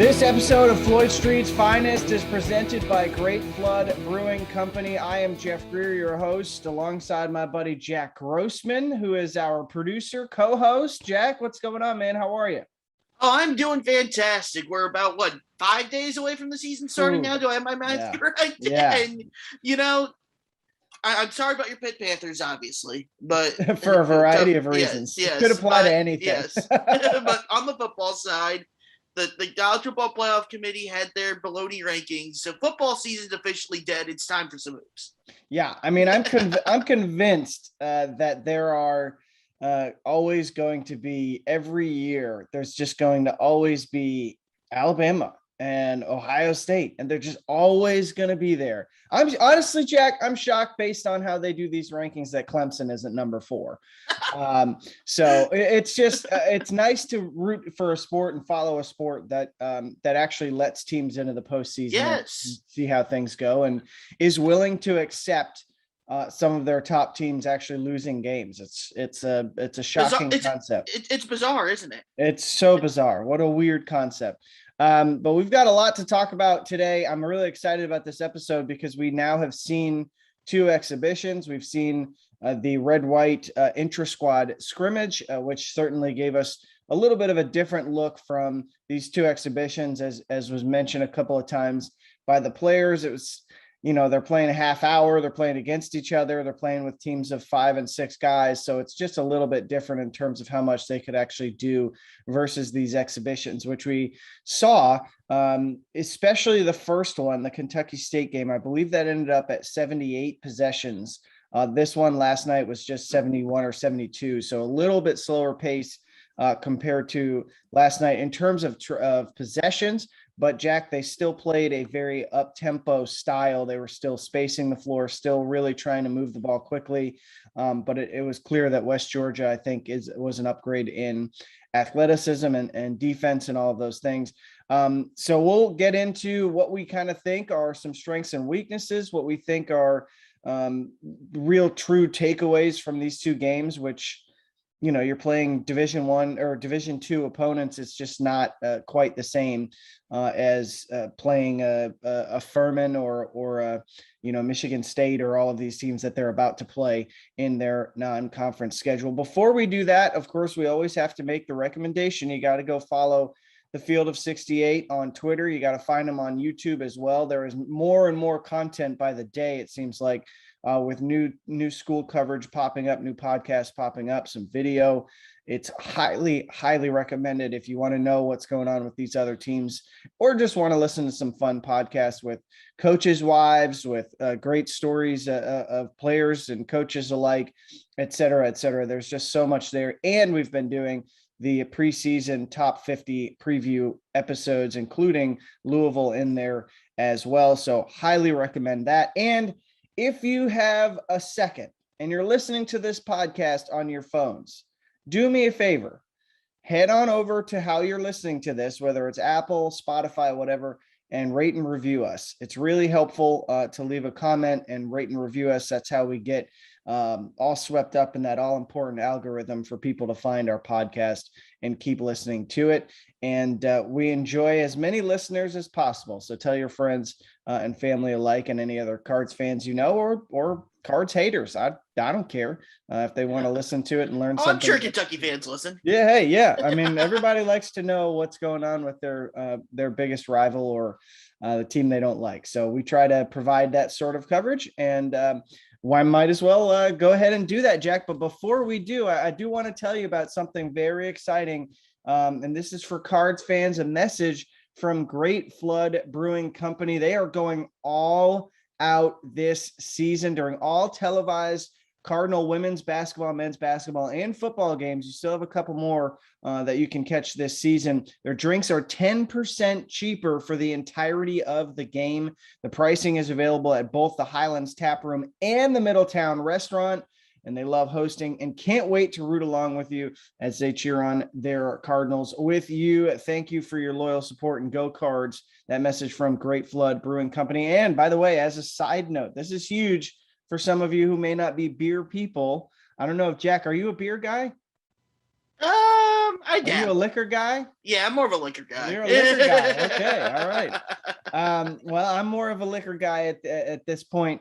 This episode of Floyd Street's Finest is presented by Great Flood Brewing Company. I am Jeff Greer, your host, alongside my buddy Jack Grossman, who is our producer, co-host. Jack, what's going on, man? How are you? Oh, I'm doing fantastic. We're about, 5 days away from the season starting now? Do I have my math correct? Yeah. And, I'm sorry about your Pitt Panthers, obviously, but for a variety of reasons. Yes, it could apply to anything. Yes, but on the football side, the college football playoff committee had their baloney rankings, so football season's officially dead. It's time for some moves. Yeah, I mean, I'm convinced that there are always going to be every year. There's just going to always be Alabama and Ohio State, and they're just always going to be there. I'm honestly, Jack, I'm shocked based on how they do these rankings that Clemson isn't number 4. So it's just it's nice to root for a sport and follow a sport that actually lets teams into the postseason. Yes. And see how things go and is willing to accept some of their top teams actually losing games. It's a shocking concept. It's bizarre, isn't it? It's so bizarre. What a weird concept. But we've got a lot to talk about today. I'm really excited about this episode because we now have seen 2 exhibitions. We've seen the red-white intra-squad scrimmage, which certainly gave us a little bit of a different look from these 2 exhibitions, as was mentioned a couple of times by the players. It was, they're playing a half hour, they're playing against each other, they're playing with teams of 5 and 6 guys. So it's just a little bit different in terms of how much they could actually do versus these exhibitions, which we saw, especially the first one, the Kentucky State game. I believe that ended up at 78 possessions. This one last night was just 71 or 72. So a little bit slower pace compared to last night in terms of possessions. But Jack, they still played a very up-tempo style. They were still spacing the floor, still really trying to move the ball quickly. But it was clear that West Georgia, I think, was an upgrade in athleticism and defense and all of those things. So we'll get into what we kind of think are some strengths and weaknesses, what we think are real true takeaways from these 2 games, which you're playing Division I or Division II opponents. It's just not quite the same as playing a Furman or Michigan State or all of these teams that they're about to play in their non-conference schedule. Before we do that, of course, we always have to make the recommendation. You got to go follow the Field of 68 on Twitter. You got to find them on YouTube as well. There is more and more content by the day, it seems like. With new school coverage popping up, new podcasts popping up, some video. It's highly, highly recommended if you want to know what's going on with these other teams or just want to listen to some fun podcasts with coaches' wives, with great stories of players and coaches alike, et cetera, et cetera. There's just so much there. And we've been doing the preseason top 50 preview episodes, including Louisville in there as well. So highly recommend that. And if you have a second and you're listening to this podcast on your phones, do me a favor, head on over to how you're listening to this, whether it's Apple, Spotify, whatever, and rate and review us. It's really helpful to leave a comment and rate and review us. That's how we get all swept up in that all important algorithm for people to find our podcast and keep listening to it. And we enjoy as many listeners as possible. So tell your friends and family alike and any other Cards fans or Cards haters. I don't care if they want to listen to it and learn something. I'm sure Kentucky fans listen. Yeah, hey, yeah. I mean, everybody likes to know what's going on with their biggest rival or the team they don't like. So we try to provide that sort of coverage, and I might as well go ahead and do that, Jack. But before we do, I do want to tell you about something very exciting. And this is for Cards fans, a message from Great Flood Brewing Company. They are going all out this season during all televised Cardinal women's basketball, men's basketball, and football games. You still have a couple more that you can catch this season. Their drinks are 10% cheaper for the entirety of the game. The pricing is available at both the Highlands Tap Room and the Middletown Restaurant, and they love hosting and can't wait to root along with you as they cheer on their Cardinals with you. Thank you for your loyal support, and go Cards. That message from Great Flood Brewing Company. And by the way, as a side note, this is huge for some of you who may not be beer people. I don't know if Jack, are you a beer guy? I Are you a dabble. liquor guy? Yeah, I'm more of a liquor guy. You're a liquor guy. Okay, all right. Well, I'm more of a liquor guy at this point.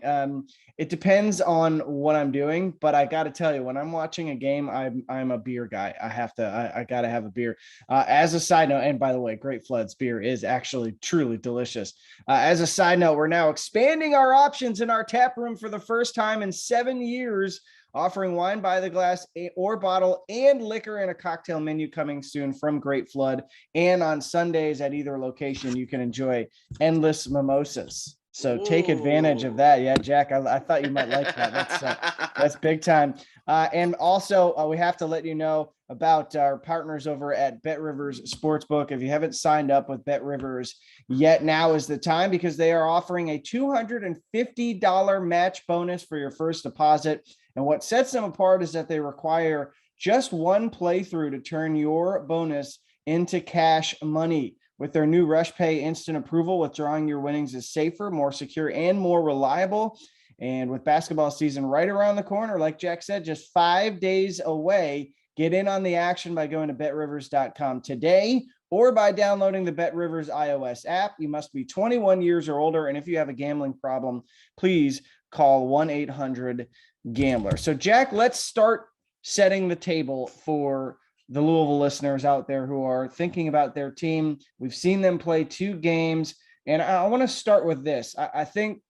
It depends on what I'm doing, but I got to tell you, when I'm watching a game, I'm a beer guy. I got to have a beer. As a side note, and by the way, Great Flood's beer is actually truly delicious. As a side note, we're now expanding our options in our tap room for the first time in 7 years, offering wine by the glass or bottle and liquor in a cocktail menu coming soon from Great Flood. And on Sundays at either location, you can enjoy endless mimosas. So take advantage of that. Yeah, Jack, I thought you might like that. That's big time. And also, we have to let you know about our partners over at Bet Rivers Sportsbook. If you haven't signed up with Bet Rivers yet, now is the time, because they are offering a $250 match bonus for your first deposit. And what sets them apart is that they require just one playthrough to turn your bonus into cash money. With their new Rush Pay instant approval, withdrawing your winnings is safer, more secure, and more reliable. And with basketball season right around the corner, like Jack said, just 5 days away, get in on the action by going to betrivers.com today or by downloading the Bet Rivers iOS app. You must be 21 years or older. And if you have a gambling problem, please call 1-800-GAMBLER. So, Jack, let's start setting the table for the Louisville listeners out there who are thinking about their team. We've seen them play 2 games, and I want to start with this. I think,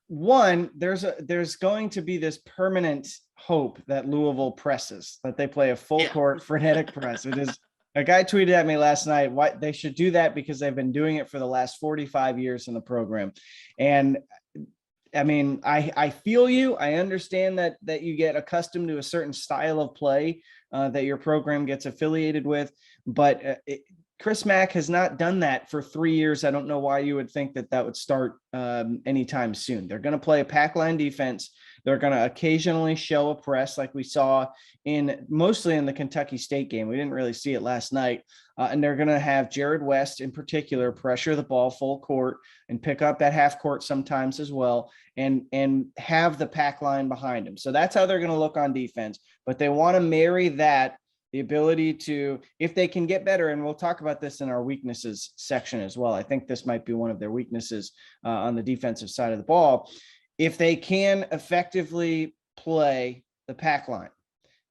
one, there's going to be this permanent hope that Louisville presses, that they play a full court frenetic press. It is, a guy tweeted at me last night, why they should do that, because they've been doing it for the last 45 years in the program. And I mean, I feel you. I understand that you get accustomed to a certain style of play that your program gets affiliated with, but Chris Mack has not done that for 3 years. I don't know why you would think that would start anytime soon. They're going to play a pack line defense. They're going to occasionally show a press, like we saw mostly in the Kentucky State game. We didn't really see it last night. And they're going to have Jared West in particular pressure the ball full court and pick up that half court sometimes as well, and have the pack line behind him. So that's how they're going to look on defense. But they want to marry that, the ability to, if they can get better, and we'll talk about this in our weaknesses section as well. I think this might be one of their weaknesses on the defensive side of the ball. If they can effectively play the pack line,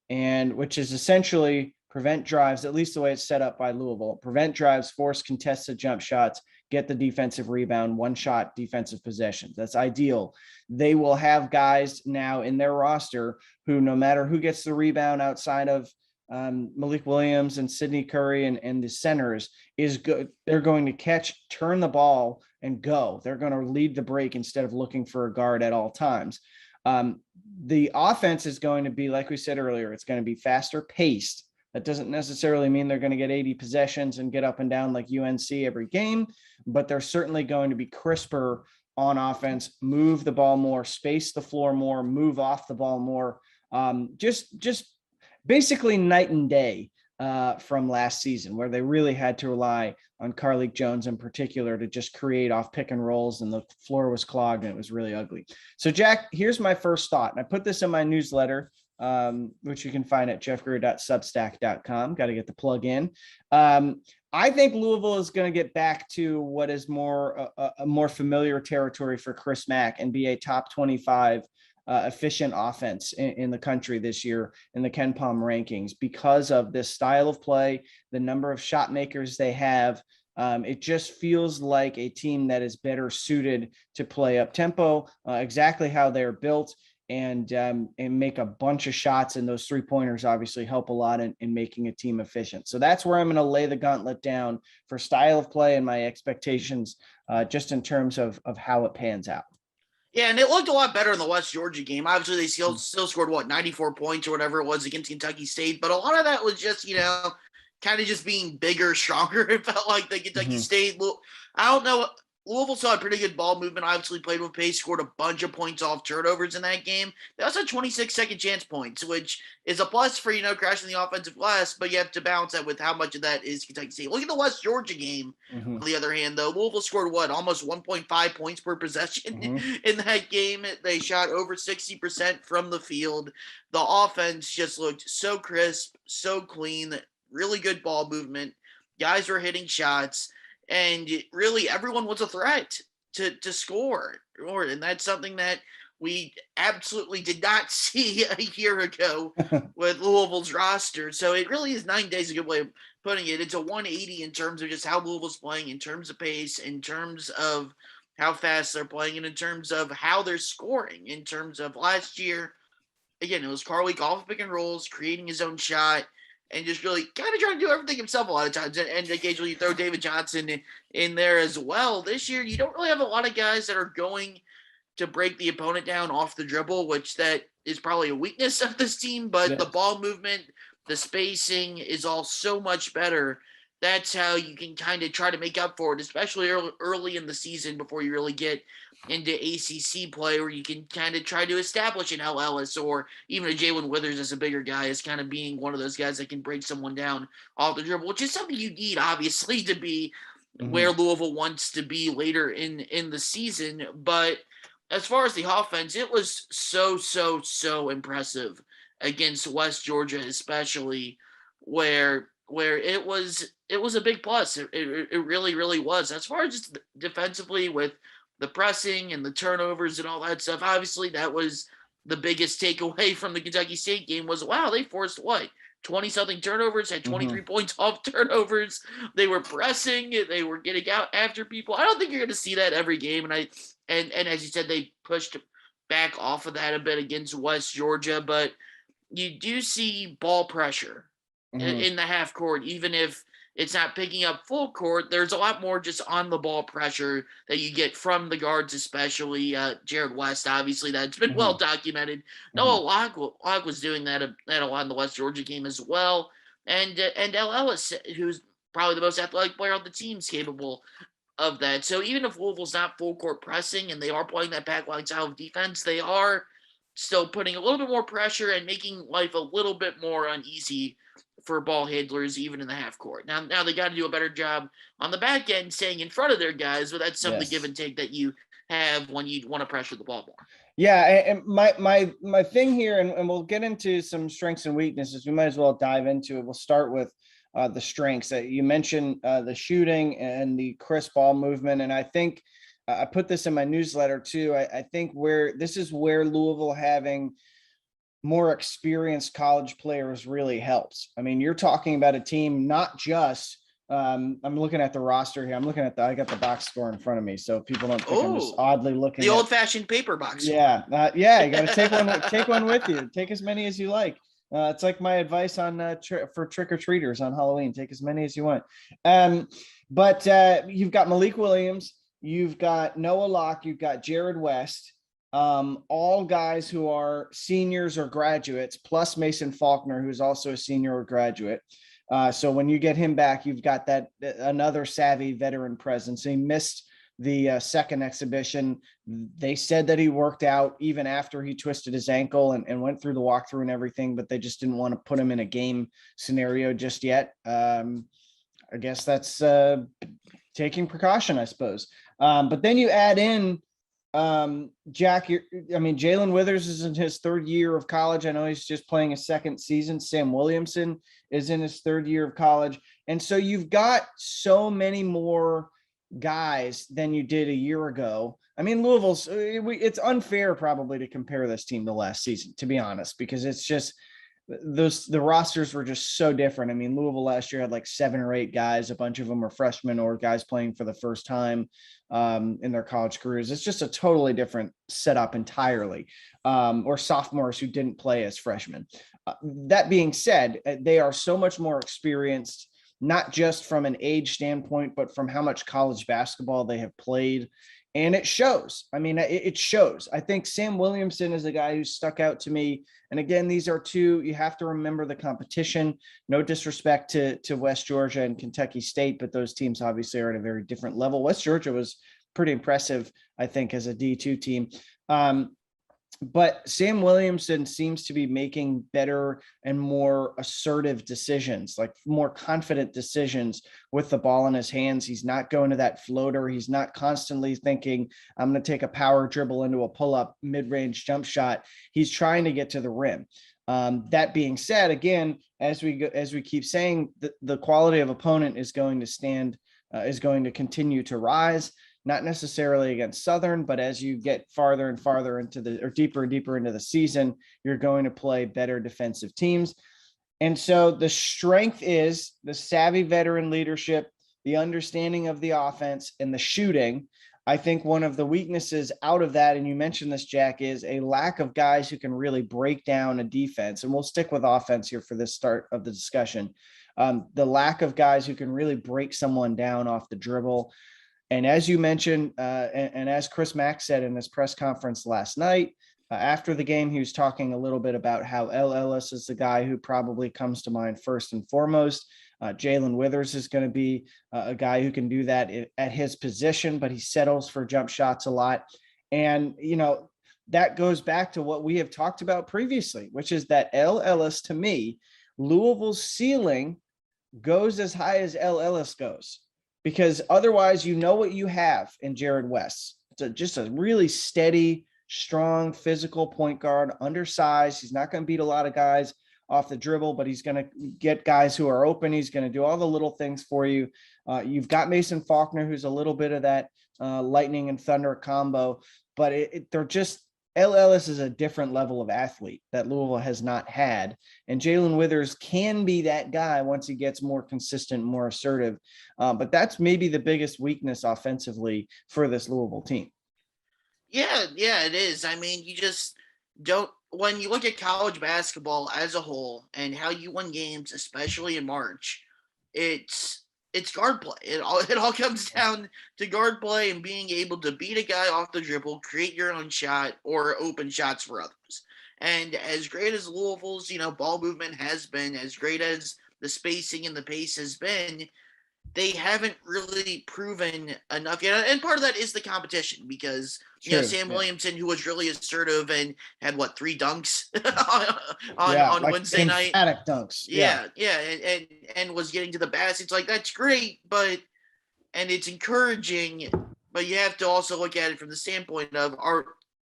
and which is essentially prevent drives, at least the way it's set up by Louisville, prevent drives, force contested jump shots, get the defensive rebound, one-shot defensive possessions. That's ideal. They will have guys now in their roster who, no matter who gets the rebound outside of Malik Williams and Sidney Curry and the centers, is good. They're going to catch, turn the ball, and go. They're going to lead the break instead of looking for a guard at all times. The offense is going to be, like we said earlier, it's going to be faster paced. That doesn't necessarily mean they're going to get 80 possessions and get up and down like UNC every game, but they're certainly going to be crisper on offense, move the ball more, space the floor more, move off the ball more. Just basically night and day from last season, where they really had to rely on Carlik Jones in particular to just create off pick and rolls, and the floor was clogged and it was really ugly. So, Jack, here's my first thought. And I put this in my newsletter, which you can find at jeffgreer.substack.com. Got to get the plug in. I think Louisville is going to get back to what is a more familiar territory for Chris Mack and be a top 25 efficient offense in the country this year in the Ken Palm rankings, because of this style of play, the number of shot makers they have. It just feels like a team that is better suited to play up tempo, exactly how they're built, and make a bunch of shots. And those 3-pointers obviously help a lot in making a team efficient. So that's where I'm going to lay the gauntlet down for style of play and my expectations, just in terms of how it pans out. Yeah, and it looked a lot better in the West Georgia game. Obviously, they still scored, 94 points or whatever it was against Kentucky State. But a lot of that was just, kind of just being bigger, stronger. It felt like the Kentucky State. I don't know. Louisville saw a pretty good ball movement, obviously played with pace, scored a bunch of points off turnovers in that game. They also had 26 second chance points, which is a plus for, crashing the offensive glass, but you have to balance that with how much of that is Kentucky State. Look at the West Georgia game, on the other hand, though. Louisville scored, almost 1.5 points per possession in that game. They shot over 60% from the field. The offense just looked so crisp, so clean, really good ball movement. Guys were hitting shots. And really, everyone was a threat to score. And that's something that we absolutely did not see a year ago with Louisville's roster. So it really is 9 days, a good way of putting it. It's a 180 in terms of just how Louisville's playing, in terms of pace, in terms of how fast they're playing, and in terms of how they're scoring. In terms of last year, again, it was Carly off pick and rolls, creating his own shot, and just really kind of trying to do everything himself a lot of times. And occasionally you throw David Johnson in there as well. This year, you don't really have a lot of guys that are going to break the opponent down off the dribble, which that is probably a weakness of this team. But the ball movement, the spacing is all so much better. That's how you can kind of try to make up for it, especially early in the season before you really get into ACC play, where you can kind of try to establish an L. Ellis or even a Jae'Lyn Withers as a bigger guy, as kind of being one of those guys that can break someone down off the dribble, which is something you need, obviously, to be where Louisville wants to be later in the season. But as far as the offense, it was so impressive against West Georgia, especially, where it was a big plus. It really was. As far as just defensively, with the pressing and the turnovers and all that stuff, obviously that was the biggest takeaway from the Kentucky State game was, wow, they forced 20-something turnovers, had 23 points off turnovers. They were pressing, they were getting out after people. I don't think you're going to see that every game. And as you said, they pushed back off of that a bit against West Georgia, but you do see ball pressure in the half court, even if it's not picking up full court. There's a lot more just on the ball pressure that you get from the guards, especially Jared West. Obviously, that's been well documented. Noah Locke was doing that a lot in the West Georgia game as well. And L. Ellis, who's probably the most athletic player on the team, is capable of that. So even if Louisville's not full court pressing and they are playing that backline style of defense, they are still putting a little bit more pressure and making life a little bit more uneasy for ball handlers, even in the half court. Now they got to do a better job on the back end, staying in front of their guys, but that's some of the give and take that you have when you want to pressure the ball more. Yeah, and my thing here, and we'll get into some strengths and weaknesses. We might as well dive into it. We'll start with the strengths. You mentioned the shooting and the crisp ball movement, and I think I put this in my newsletter too. I think where Louisville having more experienced college players really helps. I mean, you're talking about a team, not just I'm looking at the roster here. I got the box score in front of me, so people don't think I'm just oddly looking. The old-fashioned paper box. Yeah, you got to take one with you. Take as many as you like. It's like my advice on for trick-or-treaters on Halloween. Take as many as you want. But you've got Malik Williams, you've got Noah Locke, you've got Jared West. All guys who are seniors or graduates, plus Mason Faulkner, who's also a senior or graduate. So when you get him back, you've got that another savvy veteran presence. He missed the second exhibition. They said that he worked out even after he twisted his ankle and went through the walkthrough and everything, but they just didn't want to put him in a game scenario just yet. I guess that's taking precaution, I suppose. But then you add in Jack, Jae'Lyn Withers is in his third year of college. I know he's just playing his second season. Sam Williamson is in his third year of college. And so you've got so many more guys than you did a year ago. I mean, it's unfair probably to compare this team to last season, to be honest, because it's just the rosters were just so different. I mean, Louisville last year had like 7 or 8 guys. A bunch of them are freshmen or guys playing for the first time in their college careers. It's just a totally different setup entirely, or sophomores who didn't play as freshmen. That being said, they are so much more experienced, not just from an age standpoint, but from how much college basketball they have played. And it shows. I mean, it shows. I think Sam Williamson is a guy who stuck out to me. And again, these are two, you have to remember the competition. No disrespect to West Georgia and Kentucky State, but those teams obviously are at a very different level. West Georgia was pretty impressive, I think, as a D2 team. But Sam Williamson seems to be making better and more assertive decisions, like more confident decisions with the ball in his hands. He's not going to that floater. He's not constantly thinking, I'm going to take a power dribble into a pull-up mid-range jump shot. He's trying to get to the rim. That being said, again, as we keep saying, the quality of opponent is going to continue to rise. Not necessarily against Southern, but as you get farther and farther deeper and deeper into the season, you're going to play better defensive teams. And so the strength is the savvy veteran leadership, the understanding of the offense, and the shooting. I think one of the weaknesses out of that, and you mentioned this, Jack, is a lack of guys who can really break down a defense. And we'll stick with offense here for this start of the discussion. The lack of guys who can really break someone down off the dribble. And as you mentioned, and as Chris Mack said in his press conference last night, after the game, he was talking a little bit about how El Ellis is the guy who probably comes to mind first and foremost. Jae'Lyn Withers is going to be a guy who can do that at his position, but he settles for jump shots a lot. And, that goes back to what we have talked about previously, which is that El Ellis, to me, Louisville's ceiling goes as high as El Ellis goes. Because otherwise, what you have in Jared West. It's just a really steady, strong, physical point guard, undersized. He's not going to beat a lot of guys off the dribble, but he's going to get guys who are open. He's going to do all the little things for you. You've got Mason Faulkner, who's a little bit of that lightning and thunder combo, but they're just El Ellis is a different level of athlete that Louisville has not had. And Jae'Lyn Withers can be that guy once he gets more consistent, more assertive. But that's maybe the biggest weakness offensively for this Louisville team. Yeah, it is. I mean, you just don't, when you look at college basketball as a whole and how you win games, especially in March, it's guard play. It all comes down to guard play and being able to beat a guy off the dribble, create your own shot, or open shots for others. And as great as Louisville's, ball movement has been, as great as the spacing and the pace has been, they haven't really proven enough yet. And part of that is the competition because, Sam Williamson, who was really assertive and had 3 dunks on Wednesday night. Emphatic dunks. Yeah. And was getting to the basket. It's like, that's great, and it's encouraging, but you have to also look at it from the standpoint of,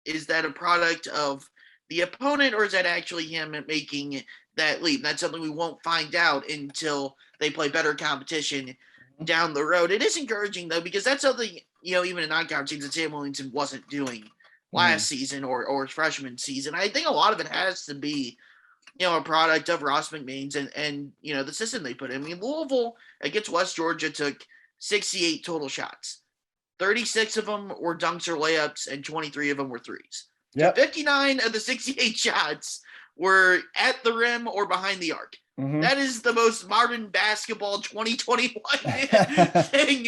is that a product of the opponent or is that actually him making that leap? That's something we won't find out until they play better competition down the road. It is encouraging though, because that's something, even in non-conference teams that Sam Williamson wasn't doing last season or freshman season. I think a lot of it has to be, a product of Ross McMains and the system they put in. I mean, Louisville against West Georgia took 68 total shots. 36 of them were dunks or layups, and 23 of them were threes. Yep. So 59 of the 68 shots were at the rim or behind the arc. Mm-hmm. That is the most modern basketball 2021 thing.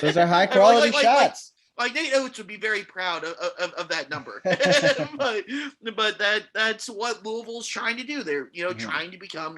Those are high quality shots. Like Nate Oates would be very proud of that number. but that's what Louisville's trying to do. They're trying to become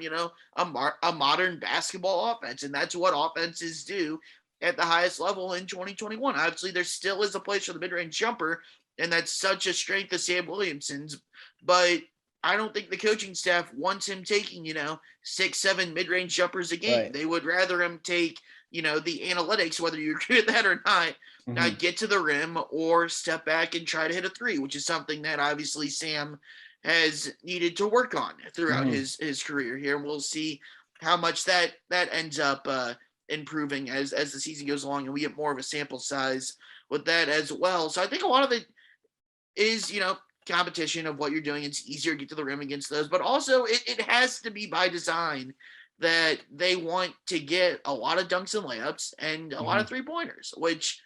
a modern basketball offense, and that's what offenses do at the highest level in 2021. Obviously, there still is a place for the mid-range jumper, and that's such a strength of Sam Williamson's. But I don't think the coaching staff wants him taking 6-7 mid-range jumpers a game. Right. They would rather him take the analytics, whether you agree with that or not, get to the rim or step back and try to hit a 3, which is something that obviously Sam has needed to work on throughout his career here. And we'll see how much that ends up improving as the season goes along and we get more of a sample size with that as well. So I think a lot of it is, competition of what you're doing. It's easier to get to the rim against those, but also it has to be by design that they want to get a lot of dunks and layups and a lot of 3-pointers, which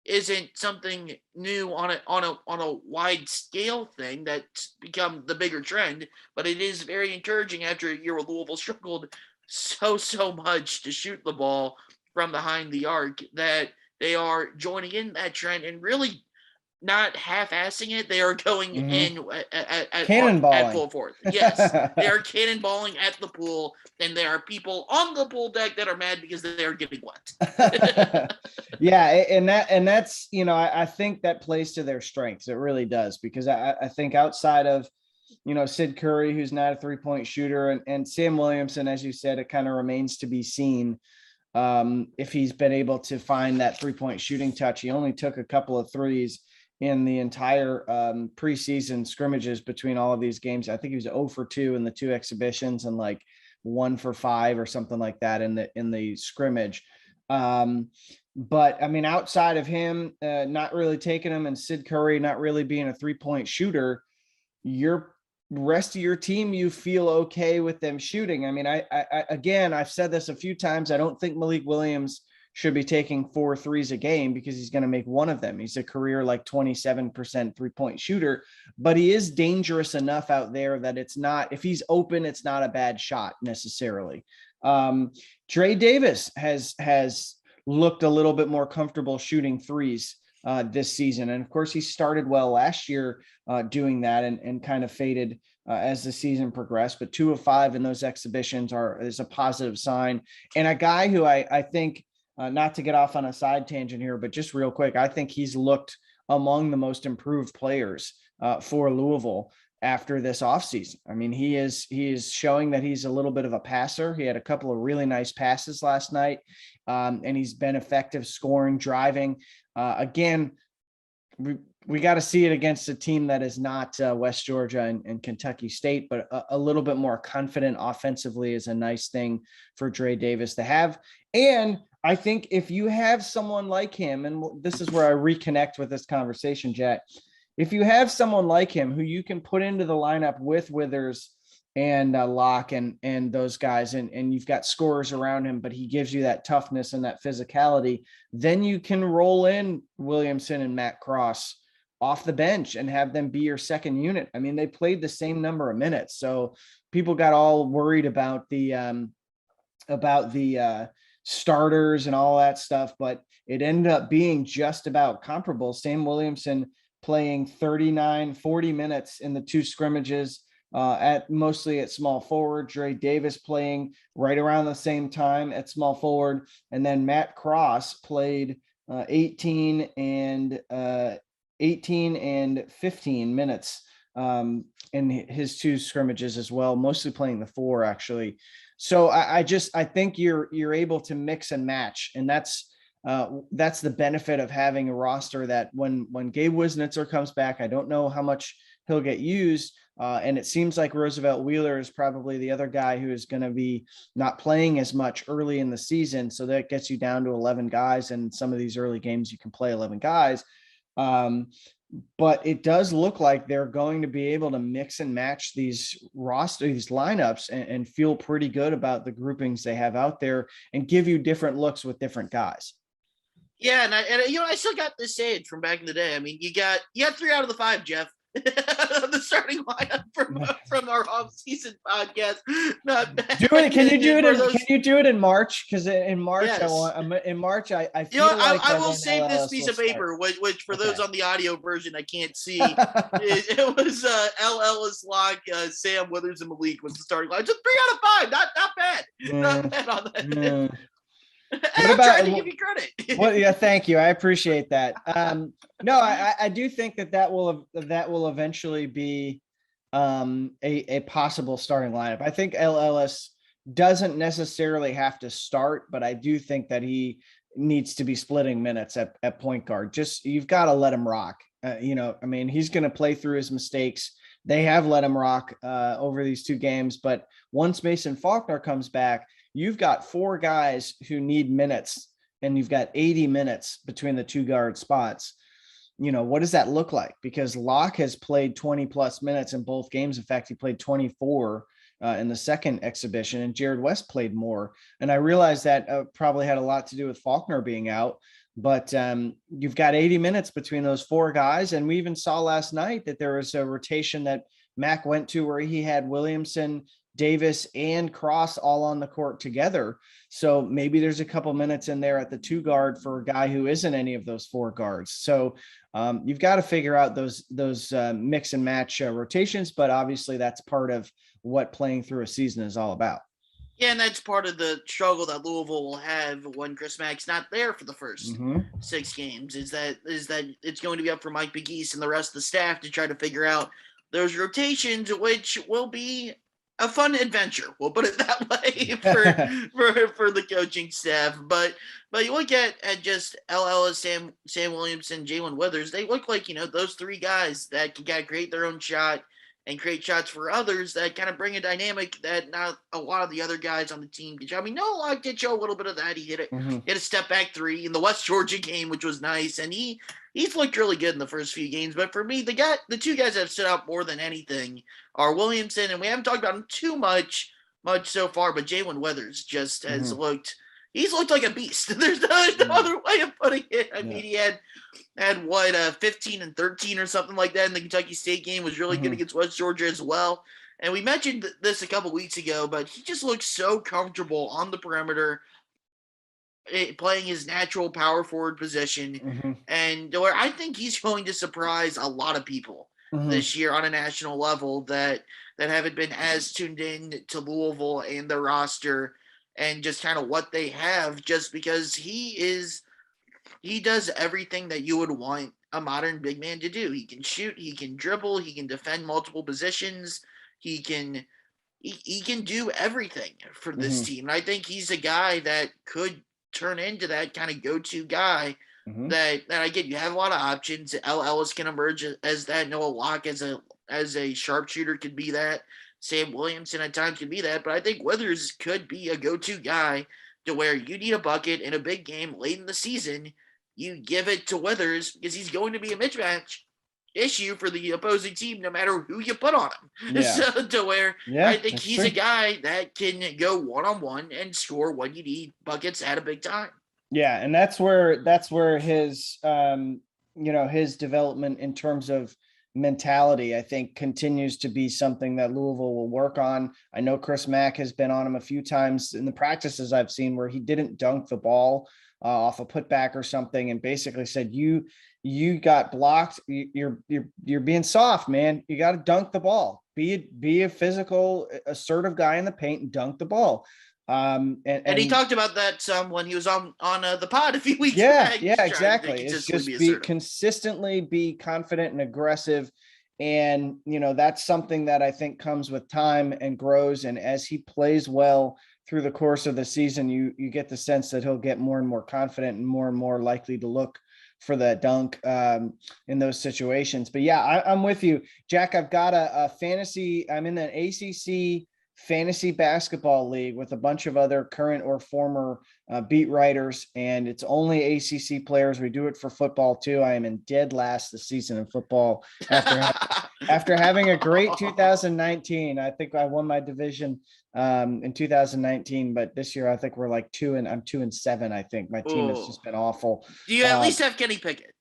isn't something new on a wide scale thing that's become the bigger trend, but it is very encouraging after a year where Louisville struggled so much to shoot the ball from behind the arc that they are joining in that trend and really not half-assing it. They are going in at Cannonballing. full force. Yes, they are cannonballing at the pool, and there are people on the pool deck that are mad because they are getting wet. Yeah, and that's I think that plays to their strengths. It really does, because I think outside of Sid Curry, who's not a 3-point shooter, and Sam Williamson, as you said, it kind of remains to be seen if he's been able to find that 3-point shooting touch. He only took a couple of threes in the entire preseason scrimmages between all of these games. I think he was 0 for 2 in the 2 exhibitions and like 1 for 5 or something like that in the scrimmage. But I mean, outside of him not really taking him, and Sid Curry not really being a 3-point shooter, your rest of your team, you feel okay with them shooting. I mean, I again, I've said this a few times. I don't think Malik Williams should be taking 4 threes a game, because he's going to make one of them. He's a career like 27% 3-point shooter, but he is dangerous enough out there that it's not, if he's open, it's not a bad shot necessarily. Trey Davis has looked a little bit more comfortable shooting threes this season. And of course, he started well last year doing that and kind of faded as the season progressed. But 2 of 5 in those exhibitions is a positive sign. And a guy who I think, not to get off on a side tangent here, but just real quick, I think he's looked among the most improved players for Louisville after this offseason. I mean, he is showing that he's a little bit of a passer. He had a couple of really nice passes last night, and he's been effective scoring, driving. Again, we got to see it against a team that is not West Georgia and Kentucky State, but a little bit more confident offensively is a nice thing for Trey Davis to have. And I think if you have someone like him, and this is where I reconnect with this conversation, Jack, if you have someone like him who you can put into the lineup with Withers and Locke and those guys, and you've got scorers around him, but he gives you that toughness and that physicality, then you can roll in Williamson and Matt Cross off the bench and have them be your second unit. I mean, they played the same number of minutes, so people got all worried about the starters and all that stuff, but it ended up being just about comparable. Sam Williamson playing 40 minutes in the 2 scrimmages, mostly at small forward. Trey Davis playing right around the same time at small forward, and then Matt Cross played 18 and 15 minutes in his 2 scrimmages as well, mostly playing the 4 actually. So I think you're able to mix and match, and that's the benefit of having a roster that when Gabe Wisnitzer comes back, I don't know how much he'll get used. And it seems like Roosevelt Wheeler is probably the other guy who is going to be not playing as much early in the season. So that gets you down to 11 guys. And some of these early games, you can play 11 guys. But it does look like they're going to be able to mix and match these lineups and feel pretty good about the groupings they have out there and give you different looks with different guys. Yeah, and I still got this sage from back in the day. I mean, you got 3 out of the 5, Jeff. The starting lineup from our off-season podcast. Not bad. Do it. Can you do it? Can you do it in March? Because in March, yes. I feel like I will save this piece of paper, which for those on the audio version I can't see. it was L. Ellis, Locke, Sam Withers, and Malik was the starting line. Just 3 out of 5. Not bad. Not bad on that. What about, trying to give you credit. Well, yeah, thank you. I appreciate that. No, I do think that will eventually be a possible starting lineup. I think L. Ellis doesn't necessarily have to start, but I do think that he needs to be splitting minutes at point guard. Just, you've got to let him rock. I mean, he's going to play through his mistakes. They have let him rock over these 2 games, but once Mason Faulkner comes back, you've got 4 guys who need minutes, and you've got 80 minutes between the 2 guard spots. What does that look like? Because Locke has played 20 plus minutes in both games. In fact, he played 24 in the second exhibition, and Jared West played more. And I realized that probably had a lot to do with Faulkner being out, but you've got 80 minutes between those 4 guys. And we even saw last night that there was a rotation that Mac went to where he had Williamson Davis and Cross all on the court together. So maybe there's a couple minutes in there at the 2 guard for a guy who isn't any of those 4 guards. So you've got to figure out those mix and match rotations, but obviously that's part of what playing through a season is all about. Yeah, and that's part of the struggle that Louisville will have when Chris Mack's not there for the first 6 games. Is that it's going to be up for Mike Pegues and the rest of the staff to try to figure out those rotations, which will be a fun adventure. We'll put it that way for the coaching staff. But you look at just L. Ellis, Sam Williamson, Jae'Lyn Withers. They look like those 3 guys that can kind of create their own shot and create shots for others that kind of bring a dynamic that not a lot of the other guys on the team can show. I mean, Noah did show a little bit of that. He hit it, hit a step back 3 in the West Georgia game, which was nice. And he's looked really good in the first few games. But for me, the 2 guys that have stood out more than anything are Williamson, and we haven't talked about him too much so far, but Jae'Lyn Withers just has he's looked like a beast. There's no other way of putting it. I mean, he had 15 and 13 or something like that in the Kentucky State game. Was really good against West Georgia as well. And we mentioned this a couple weeks ago, but he just looks so comfortable on the perimeter, playing his natural power forward position. And where I think he's going to surprise a lot of people this year on a national level that haven't been as tuned in to Louisville and their roster and just kind of what they have, just because he does everything that you would want a modern big man to do. He can shoot, he can dribble, he can defend multiple positions, he can do everything for this team. And I think he's a guy that could turn into that kind of go-to guy that again, you have a lot of options. L. Ellis can emerge as that. Noah Locke as a sharpshooter could be that. Sam Williamson at times could be that. But I think Withers could be a go-to guy to where you need a bucket in a big game late in the season. You give it to Withers because he's going to be a mismatch issue for the opposing team no matter who you put on him. So to where I think he's a guy that can go one-on-one and score when you need buckets at a big time. Yeah, and that's where his his development in terms of mentality, I think, continues to be something that Louisville will work on. I know Chris Mack has been on him a few times in the practices I've seen where he didn't dunk the ball off a putback or something, and basically said, you got blocked. You're being soft, man. You got to dunk the ball. Be a physical, assertive guy in the paint and dunk the ball. And he talked about that some when he was on the pod a few weeks back. back. Yeah, exactly. It's just consistently be confident and aggressive. And, that's something that I think comes with time and grows. And as he plays well through the course of the season, you get the sense that he'll get more and more confident and more likely to look for that dunk in those situations. But yeah, I'm with you, Jack. I've got a fantasy. I'm in an ACC fantasy basketball league with a bunch of other current or former beat writers, and it's only ACC players. We do it for football too. I am in dead last this season in football after having a great 2019. I think I won my division in 2019, but this year I think we're like I'm 2-7. I think my team has just been awful. Do you at least have Kenny Pickett?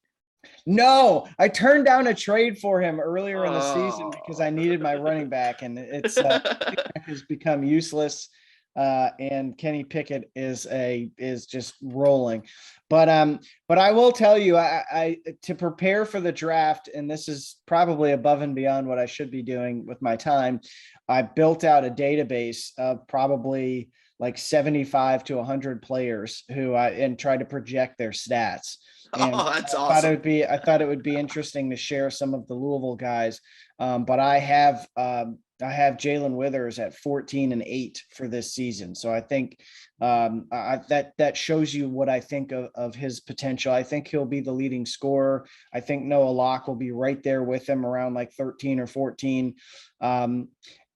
No, I turned down a trade for him earlier in the season because I needed my running back, and it's has become useless. And Kenny Pickett is just rolling. But I will tell you, I to prepare for the draft, and this is probably above and beyond what I should be doing with my time, I built out a database of probably like 75 to 100 players and tried to project their stats. And that's awesome. I thought it would be interesting to share some of the Louisville guys. But I have Jae'Lyn Withers at 14-8 for this season. So I think that shows you what I think of his potential. I think he'll be the leading scorer. I think Noah Locke will be right there with him around like 13 or 14.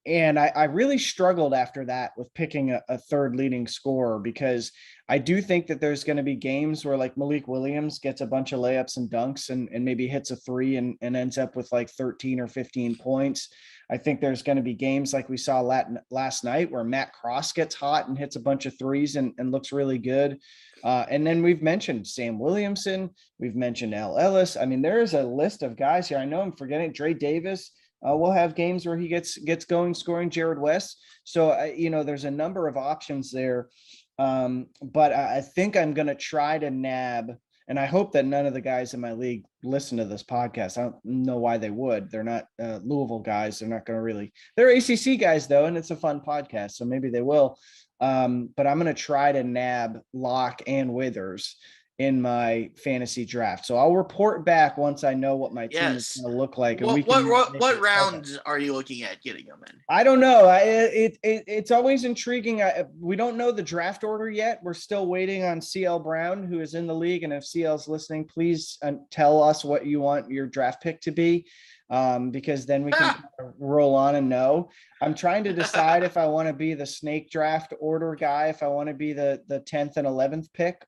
And I really struggled after that with picking a third leading scorer, because I do think that there's going to be games where like Malik Williams gets a bunch of layups and dunks and maybe hits a 3 and ends up with like 13 or 15 points. I think there's going to be games like we saw last night where Matt Cross gets hot and hits a bunch of 3s and looks really good. And then we've mentioned Sam Williamson. We've mentioned L. Ellis. I mean, there is a list of guys here. I know I'm forgetting Trey Davis. we'll have games where he gets going scoring Jared West. So, there's a number of options there. But I think I'm going to try to nab, and I hope that none of the guys in my league listen to this podcast. I don't know why they would. They're not Louisville guys. They're not going to really, they're ACC guys though. And it's a fun podcast. So maybe they will. But I'm going to try to nab Locke and Withers in my fantasy draft. So I'll report back once I know what my team is going to look like. And what rounds are you looking at getting them in? I don't know. It's always intriguing. We don't know the draft order yet. We're still waiting on CL Brown, who is in the league. And if CL's listening, please tell us what you want your draft pick to be, because then we can roll on and know. I'm trying to decide if I want to be the snake draft order guy, if I want to be the 10th and 11th pick.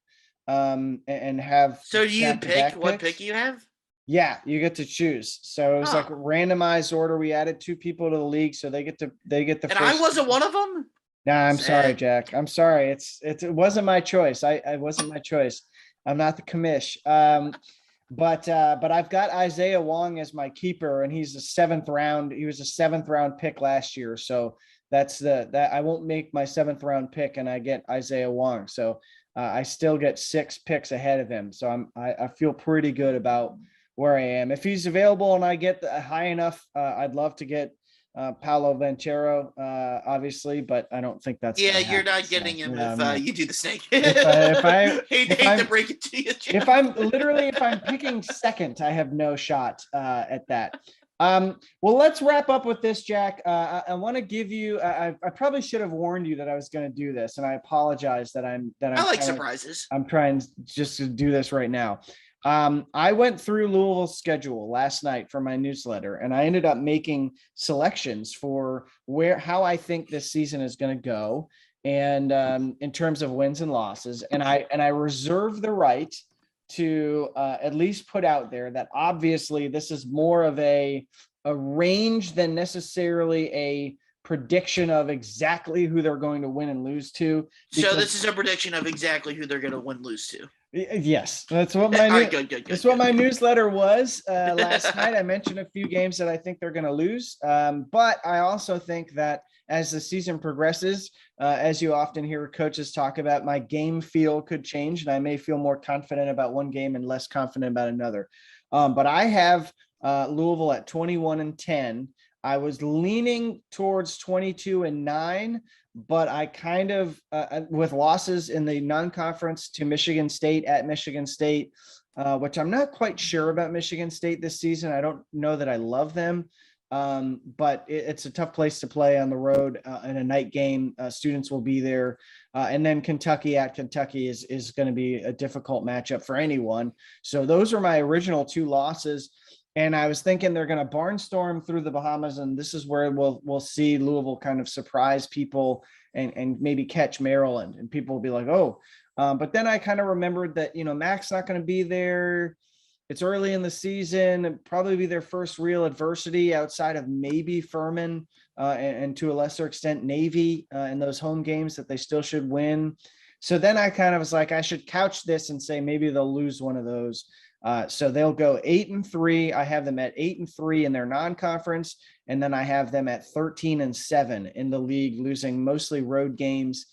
And have. So do you pick what pick you have? Yeah, you get to choose. So it was like a randomized order. We added 2 people to the league, so they get the. And first. I wasn't one of them. Nah, I'm sorry, Jack. I'm sorry. It wasn't my choice. I wasn't my choice. I'm not the commish. But I've got Isaiah Wong as my keeper, and he's a 7th round. He was a 7th round pick last year, so that's that I won't make my 7th round pick, and I get Isaiah Wong. So. I still get 6 picks ahead of him. So I feel pretty good about where I am. If he's available and I get high enough, I'd love to get Paolo Banchero, obviously, but I don't think that's. Yeah, you're not getting him if you do the snake. If I hate to break it to you, Jack. If I'm picking 2nd, I have no shot at that. Well, let's wrap up with this, Jack. I want to give you. I probably should have warned you that I was going to do this, and I apologize that I'm. I like surprises. I'm trying just to do this right now. I went through Louisville's schedule last night for my newsletter, and I ended up making selections for how I think this season is going to go, and in terms of wins and losses, and I reserve the right to at least put out there that obviously this is more of a range than necessarily a prediction of exactly who they're going to win and lose to. So this is a prediction of exactly who they're going to win, lose to. Yes, that's what my what my newsletter was last night. I mentioned a few games that I think they're going to lose, but I also think that as the season progresses, as you often hear coaches talk about, my game feel could change, and I may feel more confident about one game and less confident about another. But I have Louisville at 21-10. I was leaning towards 22-9, but I kind of, with losses in the non-conference to Michigan State at Michigan State, which I'm not quite sure about Michigan State this season. I don't know that I love them. But it's a tough place to play on the road in a night game. Students will be there. And then Kentucky at Kentucky is going to be a difficult matchup for anyone. So those are my original 2 losses. And I was thinking they're going to barnstorm through the Bahamas. And this is where we'll see Louisville kind of surprise people and maybe catch Maryland. And people will be like, oh, but then I kind of remembered that, Mac's not going to be there. It's early in the season, and probably be their first real adversity outside of maybe Furman and to a lesser extent Navy in those home games that they still should win. So then I kind of was like, I should couch this and say maybe they'll lose one of those. So they'll go 8-3. I have them at 8-3 in their non-conference, and then I have them at 13-7 in the league, losing mostly road games.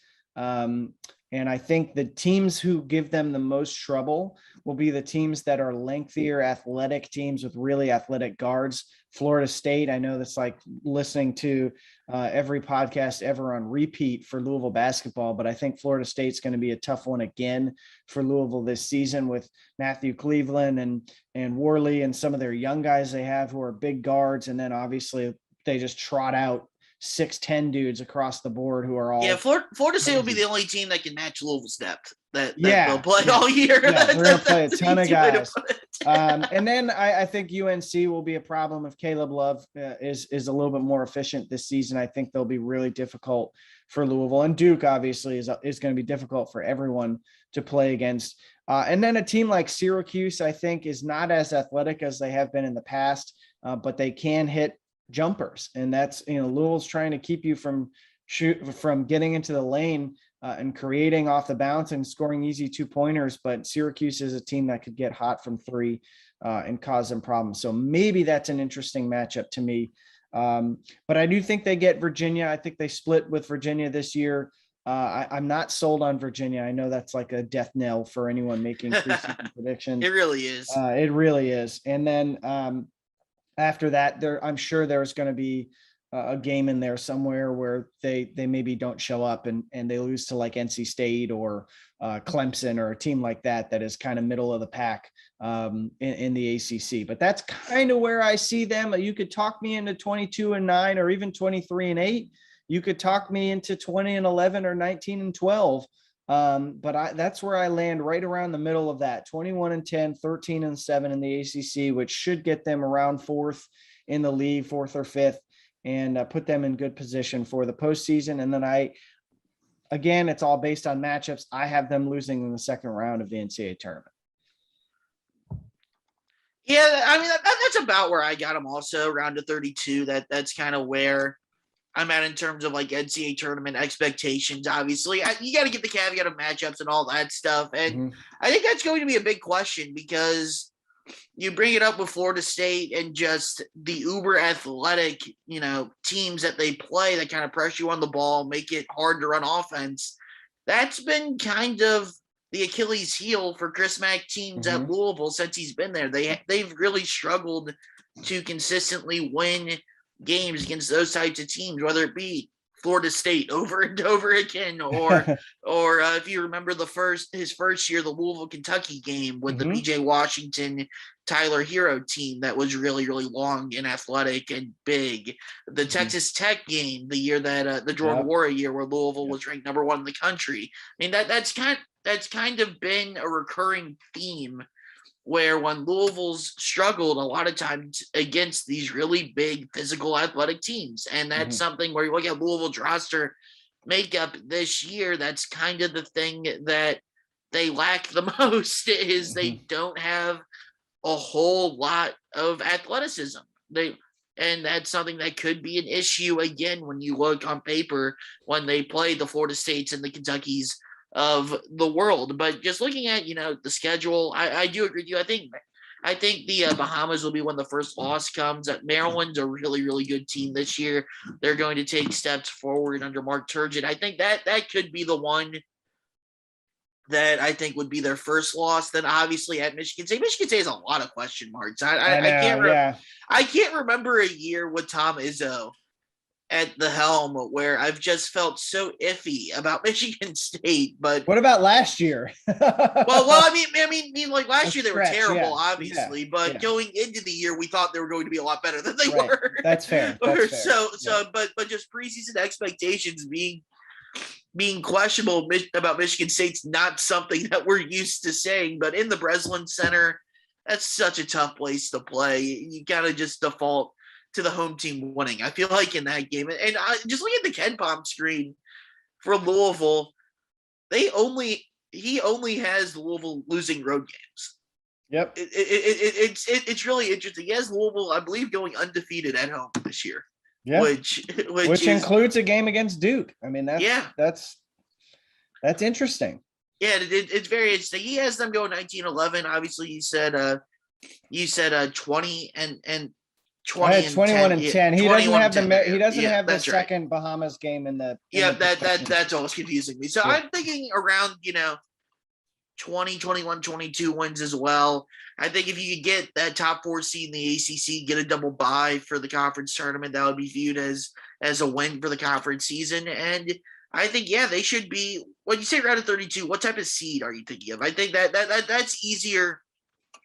And I think the teams who give them the most trouble will be the teams that are lengthier, athletic teams with really athletic guards. Florida State, I know that's like listening to every podcast ever on repeat for Louisville basketball, but I think Florida State's going to be a tough one again for Louisville this season with Matthew Cleveland and Worley and some of their young guys they have who are big guards. And then obviously they just trot out 6'10" dudes across the board who are all. Yeah, Florida State will be the only team that can match Louisville's depth that they'll play all year. Yeah, they're going to play a ton of guys. And then I think UNC will be a problem if Caleb Love is a little bit more efficient this season. I think they'll be really difficult for Louisville, and Duke obviously is going to be difficult for everyone to play against. And then a team like Syracuse, I think, is not as athletic as they have been in the past, but they can hit jumpers, and that's Louisville's trying to keep you from getting into the lane and creating off the bounce and scoring easy 2-pointers, but Syracuse is a team that could get hot from 3. and cause them problems. So maybe that's an interesting matchup to me. But I do think they get Virginia. I think they split with Virginia this year. I'm not sold on Virginia. I know that's like a death knell for anyone making preseason predictions. It really is. It really is. And then after that, I'm sure there's going to be a game in there somewhere where they maybe don't show up and they lose to like NC State or Clemson or a team like that is kind of middle of the pack in the ACC. But that's kind of where I see them. You could talk me into 22-9 or even 23-8. You could talk me into 20-11 or 19-12. But that's where I land, right around the middle of that, 21-10, 13-7 in the ACC, which should get them around fourth in the league, fourth or fifth, and put them in good position for the postseason. And then again, it's all based on matchups. I have them losing in the second round of the Ncaa tournament. Yeah, I mean, that's about where I got them also, around to 32. That's kind of where I'm at in terms of like NCAA tournament expectations. Obviously, you got to get the caveat of matchups and all that stuff. And I think that's going to be a big question, because you bring it up with Florida State and just the uber athletic, teams that they play that kind of press you on the ball, make it hard to run offense. That's been kind of the Achilles heel for Chris Mack teams at Louisville since he's been there. They've really struggled to consistently win games against those types of teams, whether it be Florida State over and over again, or if you remember his first year, the Louisville Kentucky game with the PJ Washington Tyler Hero team that was really, really long and athletic and big. The Texas Tech game, the year that the Jordan Nwora year, where Louisville was ranked number 1 in the country. I mean, that's kind of been a recurring theme, where when Louisville's struggled a lot of times against these really big physical athletic teams. And that's something where you look at Louisville's roster makeup this year, that's kind of the thing that they lack the most, is they don't have a whole lot of athleticism. And that's something that could be an issue again when you look on paper when they play the Florida States and the Kentuckys of the world. But just looking at the schedule, I do agree with you. I think the Bahamas will be when the first loss comes. Maryland's a really, really good team this year. They're going to take steps forward under Mark Turgeon. I think that could be the one that I think would be their first loss. Then obviously at Michigan State has a lot of question marks. I can't remember a year with Tom Izzo at the helm where I've just felt so iffy about Michigan State. But what about last year? well, I mean, like last year they were terrible, obviously. But going into the year, we thought they were going to be a lot better than they were. That's fair. But just preseason expectations being questionable about Michigan State's not something that we're used to saying. But in the Breslin Center, that's such a tough place to play. You gotta just default to the home team winning. I feel like in that game, and just look at the KenPom screen for Louisville, he only has Louisville losing road games. Yep. It's really interesting. He has Louisville, I believe, going undefeated at home this year. Yeah. Which includes a game against Duke. I mean, that's interesting. Yeah, it's very interesting. He has them going 19-11. Obviously, you said 20 and 21-10. He doesn't have the second right. Bahamas game in the. That's always confusing me. So yeah. I'm thinking around 20, 21, 22 wins as well. I think if you could get that top 4 seed in the ACC, get a double bye for the conference tournament, that would be viewed as a win for the conference season. And I think they should be. When you say round of 32, what type of seed are you thinking of? I think that's easier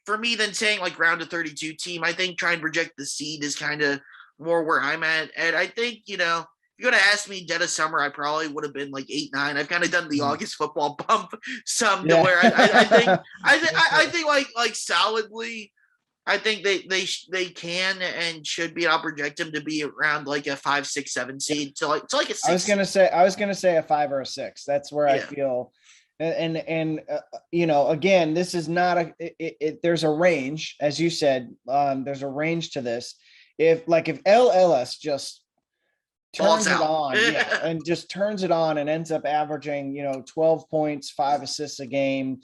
for me than saying like round of 32 team. I think trying to project the seed is kind of more where I'm at. And I think, if you're going to ask me dead of summer, I probably would have been like 8-9. I've kind of done the August football bump some to where I think like solidly, I think they can and should be. I'll project them to be around like a 5, 6, 7 seed. So like a 6. I was gonna say a 5 or a 6. That's where I feel. And again, this is not there's a range, as you said. There's a range to this. If LLS just turns it on, and just turns it on and ends up averaging 12 points, 5 assists a game,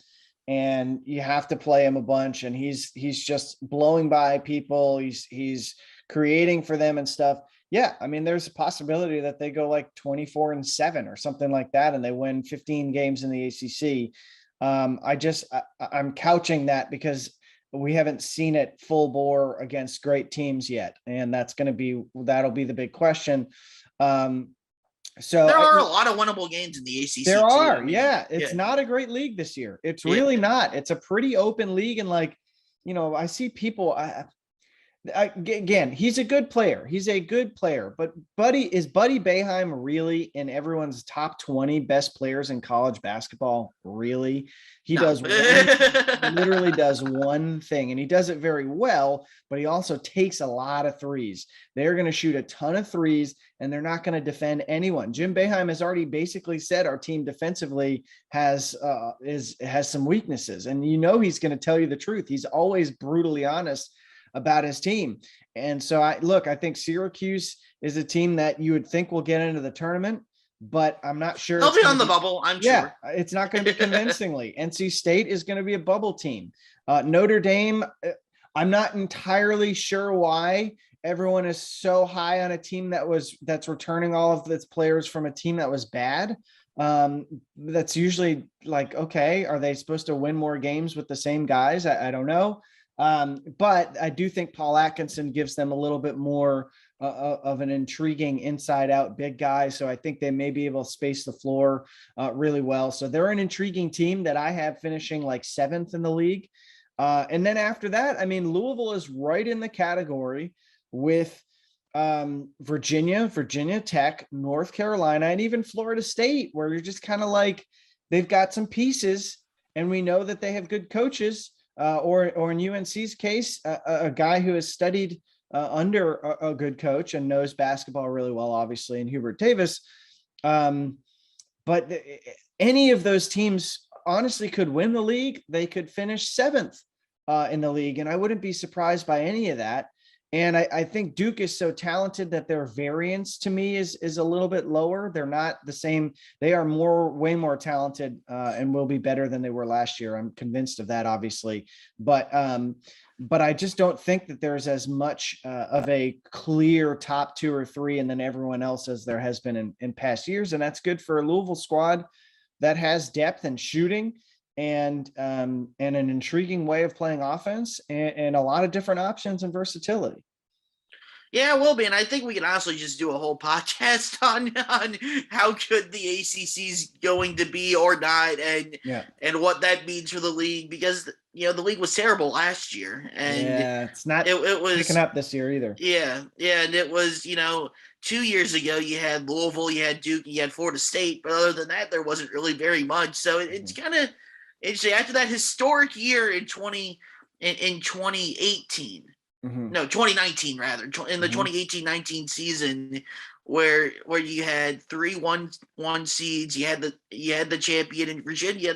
and you have to play him a bunch, and he's just blowing by people. He's creating for them and stuff. Yeah, I mean, there's a possibility that they go like 24-7 or something like that, and they win 15 games in the ACC. I'm couching that because we haven't seen it full bore against great teams yet, and that'll be the big question. So there are a lot of winnable games in the ACC. There are, too. I mean, it's not a great league this year. It's really not. It's a pretty open league, and I see people. Again, he's a good player. But Buddy Boeheim really in everyone's top 20 best players in college basketball? Really? He literally does one thing, and he does it very well, but he also takes a lot of threes. They're going to shoot a ton of threes, and they're not going to defend anyone. Jim Boeheim has already basically said our team defensively has some weaknesses, and he's going to tell you the truth. He's always brutally honest about his team. And so I think Syracuse is a team that you would think will get into the tournament, but I'm not sure. They'll be on the bubble, I'm sure. Yeah, it's not going to be convincingly. NC State is going to be a bubble team. Notre Dame, I'm not entirely sure why everyone is so high on a team that's returning all of its players from a team that was bad. That's usually like, okay, are they supposed to win more games with the same guys? I don't know. But I do think Paul Atkinson gives them a little bit more of an intriguing inside out big guy. So I think they may be able to space the floor really well. So they're an intriguing team that I have finishing like 7th in the league. And then after that, I mean, Louisville is right in the category with Virginia Tech, North Carolina, and even Florida State, where you're just kind of like, they've got some pieces and we know that they have good coaches. Or in UNC's case, a guy who has studied under a good coach and knows basketball really well, obviously, in Hubert Davis. But any of those teams honestly could win the league. They could finish 7th in the league, and I wouldn't be surprised by any of that. And I think Duke is so talented that their variance to me is a little bit lower. They're not the same. They are way more talented and will be better than they were last year. I'm convinced of that, obviously. But I just don't think that there's as much of a clear top 2 or 3 and then everyone else as there has been in past years. And that's good for a Louisville squad that has depth and shooting and an intriguing way of playing offense and a lot of different options and versatility. Yeah, it will be. And I think we can honestly just do a whole podcast on how good the ACC is going to be or not and what that means for the league, because, the league was terrible last year. And it's not it was picking up this year either. Yeah. And it was, 2 years ago, you had Louisville, you had Duke, you had Florida State. But other than that, there wasn't really very much. So it's kind of interesting. After that historic year in 2018, no, 2019 rather, in the 2018-19 season, where you had 3 1 seeds, you had the champion in Virginia.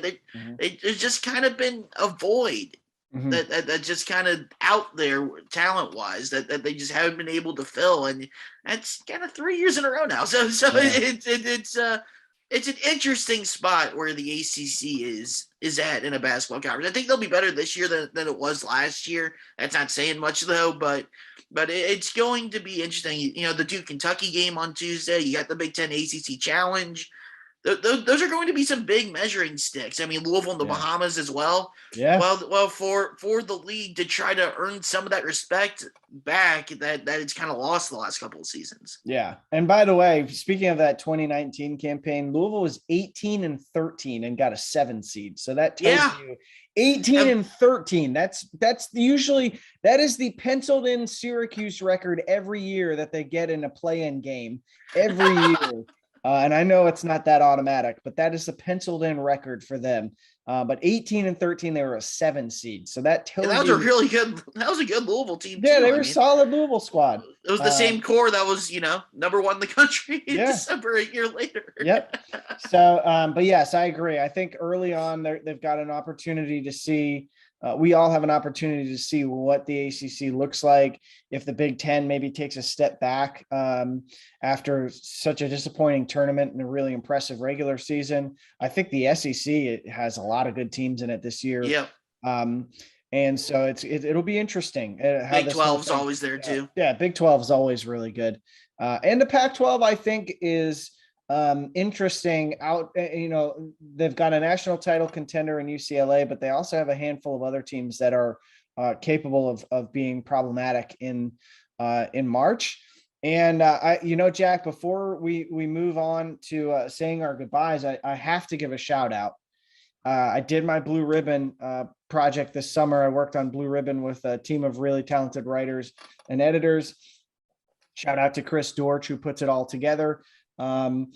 It's just kind of been a void that just kind of out there talent wise that they just haven't been able to fill, and that's kind of 3 years in a row now. So it's an interesting spot where the ACC is at in a basketball conference. I think they'll be better this year than it was last year. That's not saying much though, but it's going to be interesting. The Duke Kentucky game on Tuesday. You got the Big Ten ACC Challenge. Those are going to be some big measuring sticks. I mean, Louisville and the Bahamas as well. Yeah. Well, for the league to try to earn some of that respect back that it's kind of lost the last couple of seasons. Yeah. And by the way, speaking of that 2019 campaign, Louisville was 18-13 and got a 7 seed. So that tells you 18-13. That's usually that is the penciled in Syracuse record every year that they get in a play-in game every year. And I know it's not that automatic, but that is a penciled in record for them. But 18-13, they were a 7 seed. So that tells you that was a good Louisville team. Yeah, they were solid Louisville squad. It was the same core that was, number 1 in the country in December a year later. Yep. So, but yes, I agree. I think early on they've got an opportunity to see we all have an opportunity to see what the ACC looks like if the Big Ten maybe takes a step back after such a disappointing tournament and a really impressive regular season. I think the SEC has a lot of good teams in it this year. Yeah. And so it'll be interesting. Big 12's always there too. Yeah, Big 12 is always really good. And the Pac-12, I think, is interesting out. They've got a national title contender in UCLA, but they also have a handful of other teams that are capable of being problematic in March. And Jack, before we move on to saying our goodbyes, I have to give a shout out. I did my Blue Ribbon project this summer. I worked on Blue Ribbon with a team of really talented writers and editors. Shout out to Chris Dortch, who puts it all together. The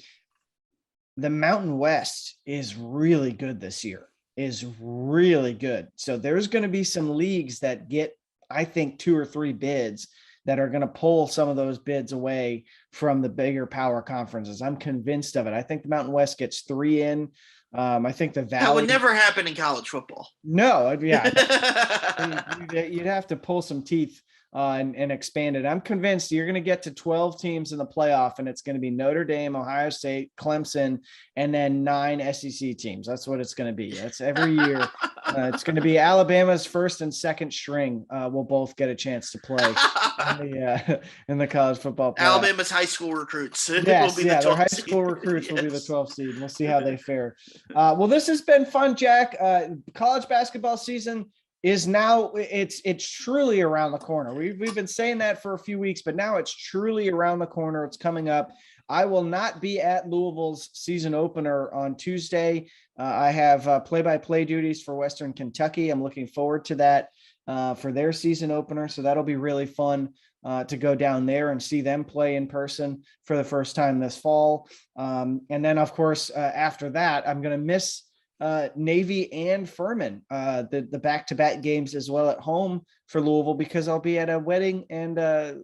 Mountain West is really good this year, is really good. So there's going to be some leagues that get, I think, 2 or 3 bids that are going to pull some of those bids away from the bigger power conferences. I'm convinced of it. I think the Mountain West gets 3 in. I think the Valley. That would never happen in college football. No, yeah. You'd have to pull some teeth and expand it. I'm convinced you're going to get to 12 teams in the playoff, and it's going to be Notre Dame, Ohio State, Clemson, and then 9 SEC teams. That's what it's going to be. That's every year. It's going to be Alabama's first and second string will both get a chance to play in the college football playoff. Alabama's high school recruits. Yes, their high school recruits will be the 12th seed. We'll see how they fare. Well, this has been fun, Jack. College basketball season is now it's truly around the corner. We've been saying that for a few weeks, but now it's truly around the corner. It's coming up. I will not be at Louisville's season opener on Tuesday. I have play-by-play duties for Western Kentucky. I'm looking forward to that for their season opener. So that'll be really fun to go down there and see them play in person for the first time this fall. And then, of course, after that, I'm going to miss Navy and Furman, the back-to-back games as well at home for Louisville, because I'll be at a wedding and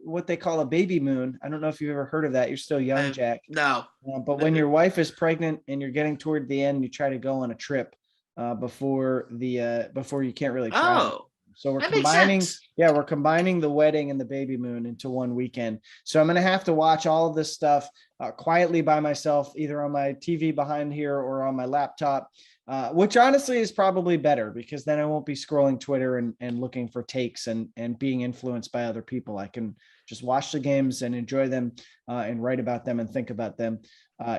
what they call a baby moon. I don't know if you've ever heard of that. You're still young, Jack. No. But when your wife is pregnant and you're getting toward the end, you try to go on a trip before you can't really travel. Oh. So we're combining the wedding and the baby moon into one weekend. So I'm going to have to watch all of this stuff quietly by myself, either on my TV behind here or on my laptop, which honestly is probably better, because then I won't be scrolling Twitter and looking for takes and being influenced by other people. I can just watch the games and enjoy them and write about them and think about them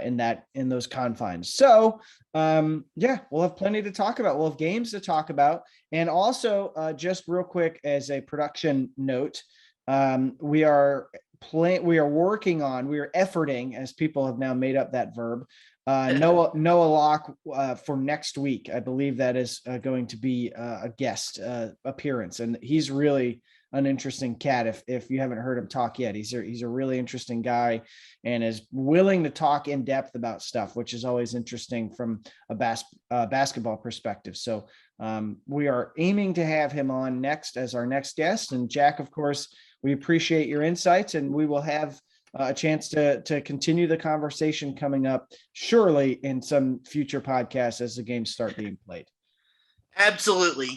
in those confines. So we'll have plenty to talk about. We'll have games to talk about. And also just real quick as a production note, we are efforting, as people have now made up that verb, Noah Locke for next week. I believe that is going to be a guest appearance, and he's really an interesting cat. If you haven't heard him talk yet, he's a really interesting guy and is willing to talk in depth about stuff, which is always interesting from a basketball perspective. So we are aiming to have him on next as our next guest. And Jack, of course, we appreciate your insights, and we will have a chance to continue the conversation coming up surely in some future podcasts as the games start being played. Absolutely.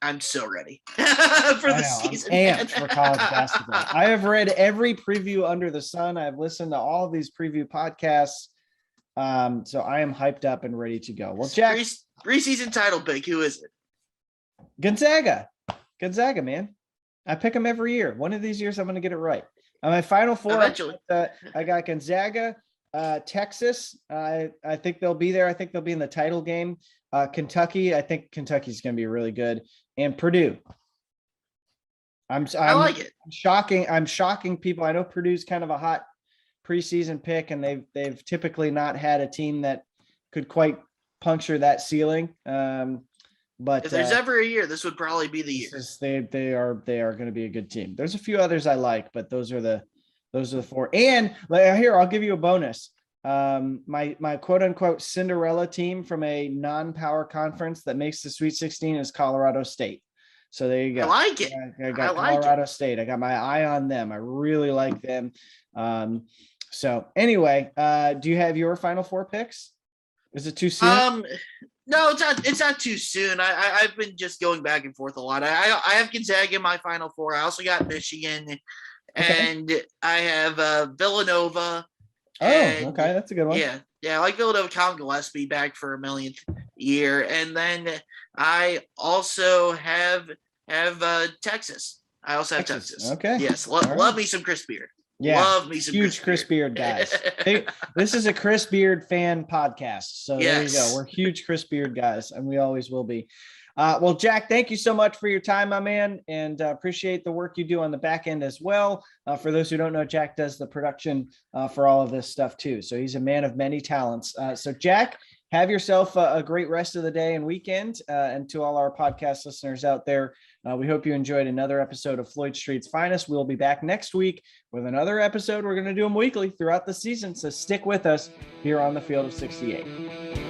I'm so ready for the season. I'm amped for college basketball. I have read every preview under the sun. I've listened to all of these preview podcasts. So I am hyped up and ready to go. Well, Jack, preseason title pick. Who is it? Gonzaga, man. I pick them every year. One of these years, I'm going to get it right. On my final four, eventually. I got Gonzaga, Texas. I think they'll be there. I think they'll be in the title game. Kentucky. I think Kentucky's going to be really good. And Purdue. I like it. I'm shocking people. I know Purdue's kind of a hot preseason pick, and they've typically not had a team that could quite puncture that ceiling. But if there's ever a year, this would probably be the year. They are going to be a good team. There's a few others I like, but those are the four. And here, I'll give you a bonus. My quote unquote Cinderella team from a non-power conference that makes the Sweet 16 is Colorado State. So there you go. I like it. I got Colorado State. I got my eye on them. I really like them. So anyway, do you have your final four picks? Is it too soon? No, it's not too soon. I've been just going back and forth a lot. I have Gonzaga in my Final Four. I also got Michigan, and I have Villanova. Oh, okay, that's a good one. Yeah, I like Villanova. Colin Gillespie back for a millionth year, and then I also have Texas. I also have Texas. Okay. Yes, love me some Chris Beard. Yeah, love me some huge Chris Beard guys. This is a Chris Beard fan podcast, so there you go. We're huge Chris Beard guys, and we always will be. Well, Jack, thank you so much for your time, my man, and appreciate the work you do on the back end as well. For those who don't know, Jack does the production for all of this stuff too, so he's a man of many talents. So, Jack, have yourself a great rest of the day and weekend, and to all our podcast listeners out there, we hope you enjoyed another episode of Floyd Street's Finest. We'll be back next week with another episode. We're going to do them weekly throughout the season, so stick with us here on the Field of 68.